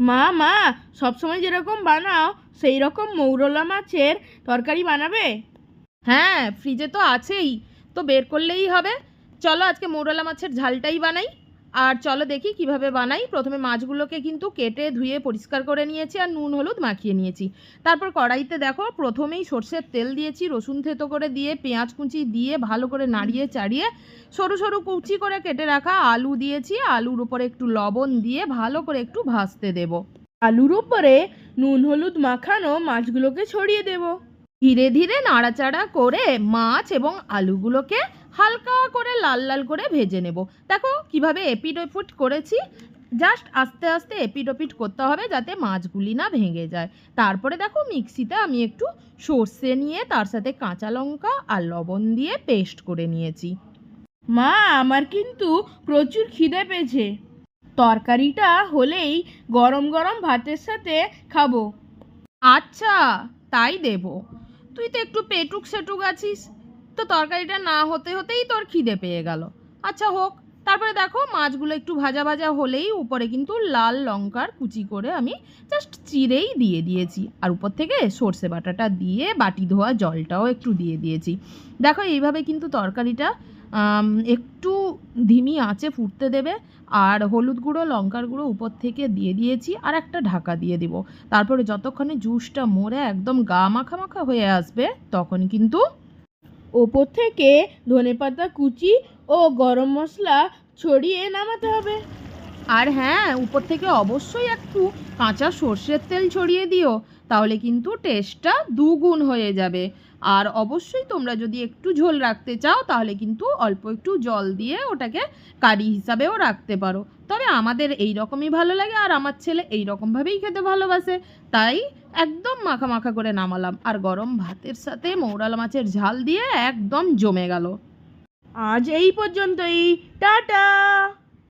মা মা সবসময় যেরকম বানাও সেই রকম মৌরলা মাছের তরকারি বানাবে? হ্যাঁ, ফ্রিজে তো আছেই, তো বের করলেই হবে। চলো আজকে মৌরলা মাছের ঝালটাই বানাই। আর চলো দেখি কিভাবে বানাই। প্রথমে মাছগুলোকে কিন্তু কেটে ধুয়ে পরিষ্কার করে নিয়েছি আর নুন হলুদ মাখিয়ে নিয়েছি। তারপর কড়াইতে দেখো প্রথমেই সর্ষের তেল দিয়েছি, রসুন থেতো করে দিয়ে পেঁয়াজ কুচি দিয়ে ভালো করে নাড়িয়ে চাড়িয়ে সরু সরু কুচি করে কেটে রাখা আলু দিয়েছি। আলুর উপরে একটু লবণ দিয়ে ভালো করে একটু ভাজতে দেবো। আলুর উপরে নুন হলুদ মাখানো মাছগুলোকে ছড়িয়ে দেব। ধীরে ধীরে নাড়াচাড়া করে মাছ এবং আলুগুলোকে হালকা করে লাল লাল করে ভেজে নেব। দেখো কিভাবে এপিট ওপিট করেছি, জাস্ট আস্তে আস্তে এপিট ওপিট করতে হবে যাতে মাছগুলি না ভেঙে যায়। তারপরে দেখো মিক্সিতে আমি একটু সর্ষে নিয়ে তার সাথে কাঁচা লঙ্কা আর লবণ দিয়ে পেস্ট করে নিয়েছি। মা আমার কিন্তু প্রচুর খিদে পেয়েছে, তরকারিটা হলেই গরম গরম ভাতের সাথে খাবো। আচ্ছা, তাই দেব। তুই তো একটু পেটুক সেটুক আছিস, তো তরকারিটা না হতে হতেই তোর খিদে পেয়ে গেল। আচ্ছা হোক। তারপরে দেখো মাছগুলো একটু ভাজা ভাজা হলেই উপরে কিন্তু লাল লঙ্কার কুচি করে আমি জাস্ট চিরেই দিয়ে দিয়েছি। আর উপর থেকে সর্ষে বাটাটা দিয়ে বাটি ধোয়া জলটাও একটু দিয়ে দিয়েছি। দেখো এইভাবে কিন্তু তরকারিটা একটু ধিমি আঁচে ফুটতে দেবে। আর হলুদ গুঁড়ো লঙ্কার গুঁড়ো উপর থেকে দিয়ে দিয়েছি আর একটা ঢাকা দিয়ে দিব। তারপরে যতক্ষণে জুসটা মরে একদম গা মাখা মাখা হয়ে আসবে তখন কিন্তু ওপর থেকে ধনেপাতা কুচি ও গরম মশলা ছড়িয়ে নামাতে হবে। আর হ্যাঁ, উপর থেকে অবশ্যই একটু কাঁচা সর্ষের তেল ছড়িয়ে দিও, তাহলে কিন্তু টেস্টটা দুগুণ হয়ে যাবে। আর অবশ্যই তোমরা যদি একটু ঝোল রাখতে চাও তাহলে কিন্তু অল্প একটু জল দিয়ে ওটাকে কারি হিসাবেও রাখতে পারো। তবে আমাদের এই রকমই ভালো লাগে আর আমার ছেলে এই রকমভাবেই খেতে ভালোবাসে, তাই একদম মাখা মাখা করে নামালাম। আর গরম ভাতের সাথে মৌরালা মাছের ঝাল দিয়ে একদম জমে গেল। আজ এই পর্যন্তই, টাটা।